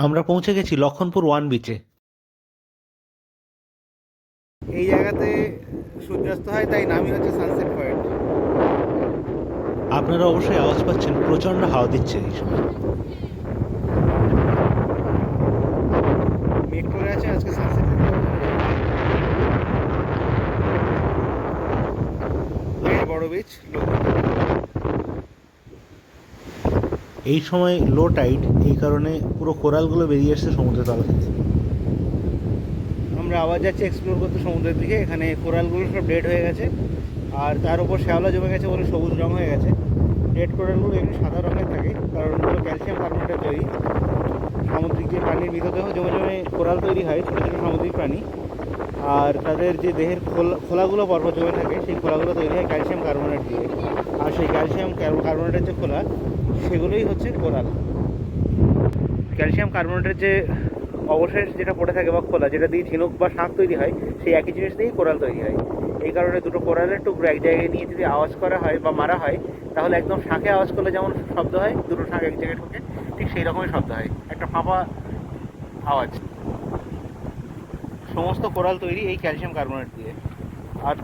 আমরা পৌঁছে গেছি লক্ষণপুর ওয়ান বিচে। এই জায়গাতে সূর্যাস্ত হয়, তাই নামই হচ্ছে সানসেট পয়েন্ট। আপনারা অবশ্যই আওয়াজ পাচ্ছেন, প্রচণ্ড হাওয়া দিচ্ছে এই সময়। মেঘ করে আছে, আজকে সানসেট বড় বিচ। এই সময় লো টাইড, এই কারণে পুরো কোরালগুলো বেরিয়ে এসছে সমুদ্রের তলা থেকে। আমরা আবার যাচ্ছি এক্সপ্লোর করতে সমুদ্রের দিকে। এখানে কোরালগুলো সব ডেড হয়ে গেছে, আর তার উপর শ্যাওলা জমে গেছে বলে সবুজ রঙ হয়ে গেছে। ডেড কোরালগুলো এমনি সাদা রঙের থাকে, কারণ ওগুলো ক্যালসিয়াম কার্বনেটের তৈরি। সামুদ্রিক যে প্রাণীর মৃতদেহ জমে জমে কোরাল তৈরি হয়, ছোটো ছোটো সামুদ্রিক প্রাণী, আর তাদের যে দেহের খোলাগুলো পরপর জমে থাকে, সেই খোলাগুলো তৈরি হয় ক্যালসিয়াম কার্বনেট দিয়ে। আর সেই ক্যালসিয়াম কার্বনেটের যে খোলা, সেগুলোই হচ্ছে কোরাল। ক্যালসিয়াম কার্বনেটের যে অবশেষ যেটা পড়ে থাকে বা খোলা, যেটা দিয়ে ঝিনুক বা শাঁখ তৈরি হয়, সেই একই জিনিস দিয়েই কোরাল তৈরি হয়। এই কারণে দুটো কোরালের টুকরো এক জায়গায় নিয়ে যদি আওয়াজ করা হয় বা মারা হয়, তাহলে একদম শাঁখে আওয়াজ করলে যেমন শব্দ হয়, দুটো শাঁখ এক জায়গায় ঠুকে ঠিক সেই রকমই শব্দ হয়, একটা ফাঁপা আওয়াজ। সমস্ত কোরাল তৈরি এই ক্যালসিয়াম কার্বনেট দিয়ে। আর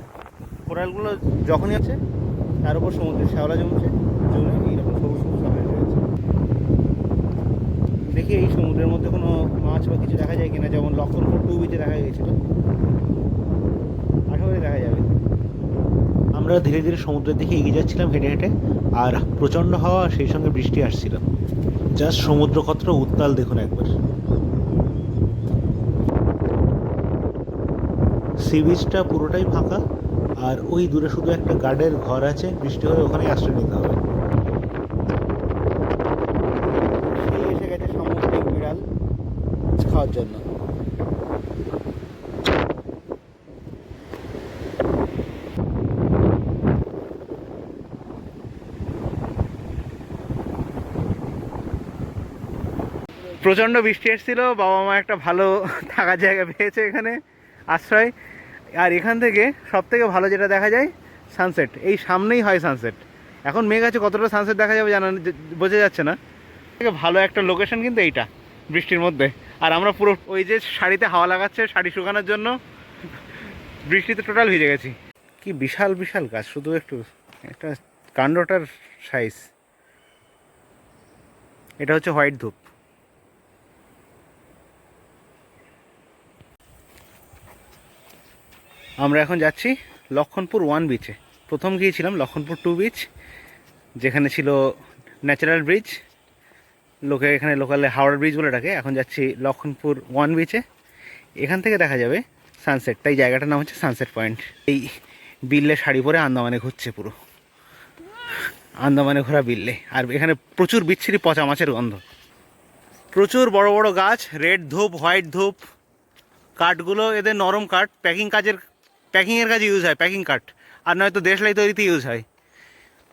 কোরালগুলো যখনই আছে, তার উপর সমুদ্রের শ্যাওলা জমছে, জমে এইরকম সবুজ সবুজ হয়ে গেছে। দেখি এই সমুদ্রের মধ্যে কোনো মাছ বা কিছু দেখা যায় কিনা, যেমন লক্ষণপুর টু বিচে দেখা গিয়েছিল। আশা করি দেখা যাবে। আমরা ধীরে ধীরে সমুদ্রের দিকে এগিয়ে যাচ্ছিলাম হেঁটে হেঁটে, আর প্রচণ্ড হাওয়া, সেই সঙ্গে বৃষ্টি আসছিল। জাস্ট সমুদ্র কতটা উত্তাল দেখুন একবার। সি বিচটা পুরোটাই ফাঁকা, আর ওই দূরে শুধু একটা গার্ডের ঘর আছে, বৃষ্টি হলে ওখানেই আশ্রয় নিতে হবে। সেই এসে গেছে সামুদ্রিক বিড়াল খাওয়ার জন্য। প্রচণ্ড বৃষ্টি এসেছিল, বাবা মা একটা ভালো থাকার জায়গা পেয়েছে এখানে, আশ্রয়। আর এখান থেকে সব থেকে ভালো যেটা দেখা যায়, সানসেট। এই সামনেই হয় সানসেট। এখন মেঘ আছে, কতটা সানসেট দেখা যাবে জানা বোঝা যাচ্ছে না। থেকে ভালো একটা লোকেশন কিন্তু এইটা, বৃষ্টির মধ্যে। আর আমরা পুরো ওই যে শাড়িতে হাওয়া লাগাচ্ছে শাড়ি শুকানোর জন্য, বৃষ্টিতে টোটাল ভিজে গেছি। কি বিশাল বিশাল গাছ, শুধু একটু একটা কাণ্ডটার সাইজ। এটা হচ্ছে হোয়াইট ধূপ। আমরা এখন যাচ্ছি লক্ষণপুর ওয়ান বিচে। প্রথম গিয়েছিলাম লক্ষণপুর টু বিচ, যেখানে ছিল ন্যাচারাল ব্রিজ, লোকে এখানে লোকালে হাওড়া ব্রিজ বলে ডাকে। এখন যাচ্ছি লক্ষণপুর ওয়ান বিচে, এখান থেকে দেখা যাবে সানসেট। তাই জায়গাটার নাম হচ্ছে সানসেট পয়েন্ট। এই বিল্লে শাড়ি পরে আন্দামানে ঘুরছে, পুরো আন্দামানে ঘোরা বিল্লে। আর এখানে প্রচুর বিচ্ছিরি পচা মাছের গন্ধ। প্রচুর বড় বড় গাছ, রেড ধূপ, হোয়াইট ধূপ। কাঠগুলো এদের নরম কাঠ, প্যাকিংয়ের কাজে ইউজ হয়, প্যাকিং কাঠ। আর নয়তো দেশলাই তৈরিতে ইউজ হয়।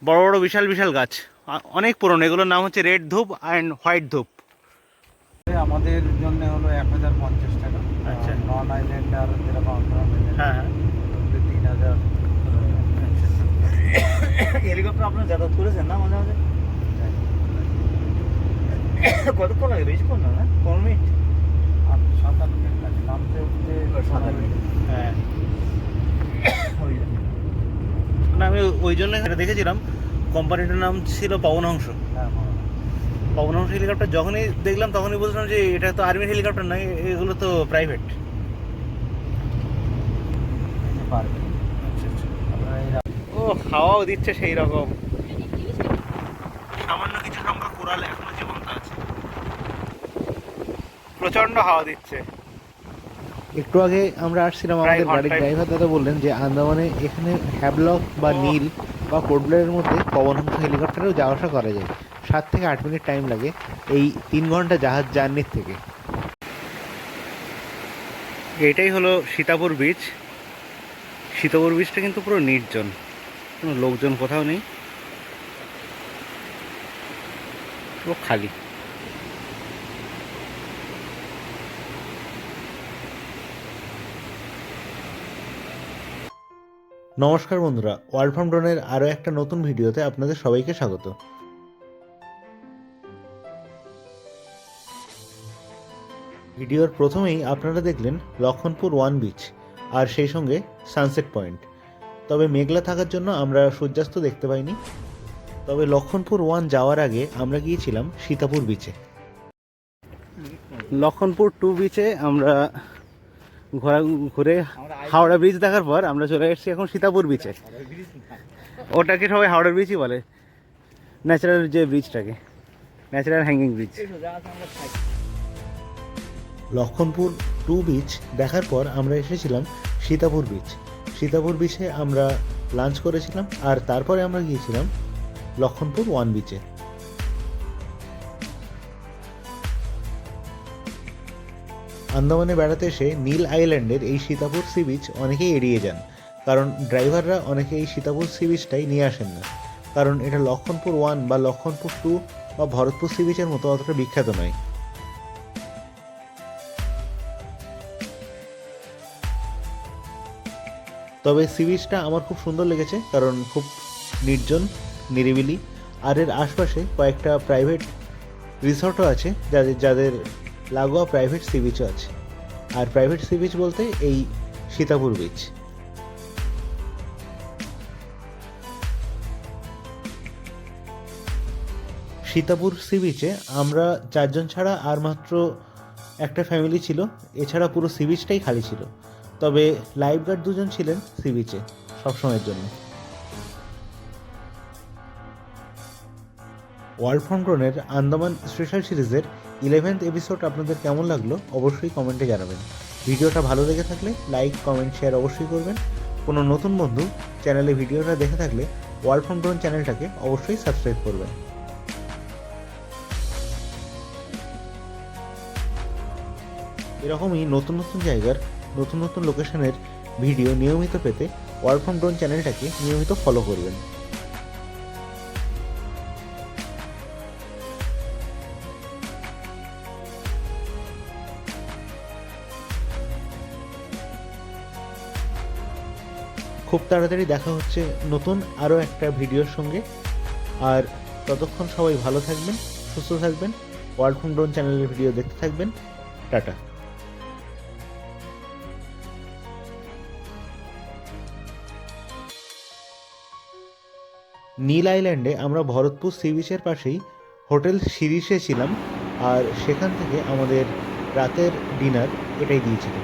বড় বড় বিশাল বিশাল গাছ, অনেক পুরনো। এগুলোর নাম হচ্ছে রেড ধূপ অ্যান্ড হোয়াইট ধূপ। আমাদের জন্য হলো 1050 টাকা। আচ্ছা। নন আইল্যান্ডার যেরকম আপনারা হ্যাঁ হ্যাঁ। 3000। হেলিকপ্টার আপনার যাতায়াত করেছেন না মাঝে মাঝে? কতক্ষণ লাগে? বেশিক্ষণ না, 15 মিনিট। 7-8 মিনিট লাগে নামতে উঠতে। 7 মিনিট। হ্যাঁ, না আমি ওই জন্য এটা দেখেছিলাম। কোম্পানিটার নাম ছিল পবনহংস। হ্যাঁ, পবনহংস হেলিকপ্টার যখনই দেখলাম তখনই বুঝলাম যে এটা তো আর্মির হেলিকপ্টার নয়, এগুলো তো প্রাইভেট। পারবে। ও, হাওয়াও দিচ্ছে সেই রকম। সামান্য কিছু সংখ্যক কোরাল এখনো জীবন্ত আছে, প্রচন্ড হাওয়া দিচ্ছে। একটু আগে আমরা আসছিলাম, প্রায় আমাদের গাড়ির ঘন্টায়। ড্রাইভার দাদা বললেন যে আন্দামানে এখানে হ্যাভলক বা ও। নীল বা পোর্ট ব্লেয়ারের মধ্যে পবনহংস হেলিকপ্টারেও যাওয়া আসা করা যায়। 7 থেকে 8 মিনিট টাইম লাগে এই 3 ঘন্টা জাহাজ জার্নির থেকে। এটাই হলো সীতাপুর বিচ। সীতাপুর বিচটা কিন্তু পুরো নির্জন, কোনো লোকজন কোথাও নেই, পুরো খালি। নমস্কার বন্ধুরা, ওয়ার্ল্ড ফার্ম ড্রোনের আরও একটা নতুন ভিডিওতে আপনাদের সবাইকে স্বাগত। ভিডিওর প্রথমেই আপনারা দেখলেন লক্ষণপুর ওয়ান বিচ আর সেই সঙ্গে সানসেট পয়েন্ট। তবে মেঘলা থাকার জন্য আমরা সূর্যাস্ত দেখতে পাইনি। তবে লক্ষণপুর ওয়ান যাওয়ার আগে আমরা গিয়েছিলাম সীতাপুর বিচে। লক্ষণপুর 2 বিচে আমরা ঘুরে হাওড়া ব্রিজ দেখার পর আমরা চলে এসেছি এখন সীতাপুর বিচে। ওটাকে সবাই হাওড়া ব্রিজই বলে, ন্যাচারাল যে ব্রিজটাকে, natural hanging bridge. Lakshmanpur 2 beach দেখার পর আমরা এসেছিলাম সীতাপুর বিচ। সীতাপুর বিচে আমরা লাঞ্চ করেছিলাম আর তারপরে আমরা গিয়েছিলাম লক্ষণপুর 1 বিচে। আন্দামানে বেড়াতে এসে নীল আইল্যান্ডের এই সীতাপুর সি বিচ অনেকেই এড়িয়ে যান, কারণ ড্রাইভাররা অনেকে এই সীতাপুর সি বিচটাই নিয়ে আসেন না, কারণ এটা লক্ষণপুর 1 বা লক্ষণপুর 2 বা ভরতপুর সি বিচের মতো অতটা বিখ্যাত নয়। তবে সি বিচটা আমার খুব সুন্দর লেগেছে, কারণ খুব নির্জন, নিরিবিলি, আর এর আশপাশে কয়েকটা প্রাইভেট রিসর্টও আছে যাদের লাগোয়া প্রাইভেট সি বিচও আছে। আর প্রাইভেট সি বিচ বলতে এই সীতাপুর বিচ। সীতাপুর সি বিচে আমরা 4 জন ছাড়া আর মাত্র একটা ফ্যামিলি ছিল, এছাড়া পুরো সি বিচটাই খালি ছিল। তবে লাইফ গার্ড 2 জন ছিলেন সি বিচে সবসময়ের জন্য। ওয়ার্ল্ড ফ্রম ড্রোনের আন্দামান স্পেশাল সিরিজের 11th এপিসোড আপনাদের কেমন লাগলো অবশ্যই কমেন্টে জানাবেন। ভিডিওটা ভালো লেগে থাকলে লাইক, কমেন্ট, শেয়ার অবশ্যই করবেন। কোনো নতুন বন্ধু চ্যানেলে ভিডিওটা দেখে থাকলে ওয়ার্ল্ড ফ্রম ড্রোন চ্যানেলটাকে অবশ্যই সাবস্ক্রাইব করবেন। এরকমই নতুন নতুন জায়গার নতুন নতুন লোকেশনের ভিডিও নিয়মিত পেতে ওয়ার্ল্ড ফ্রম ড্রোন চ্যানেলটাকে নিয়মিত ফলো করবেন। খুব তাড়াতাড়ি দেখা হচ্ছে নতুন আরও একটা ভিডিওর সঙ্গে। আর ততক্ষণ সবাই ভালো থাকবেন, সুস্থ থাকবেন, ওয়ার্ল্ড ফ্রম ড্রোন চ্যানেলের ভিডিও দেখতে থাকবেন। টাটা। নীল আইল্যান্ডে আমরা ভরতপুর সি বিচের পাশেই হোটেল শিরিষে ছিলাম, আর সেখান থেকে আমাদের রাতের ডিনার এটাই দিয়েছিল।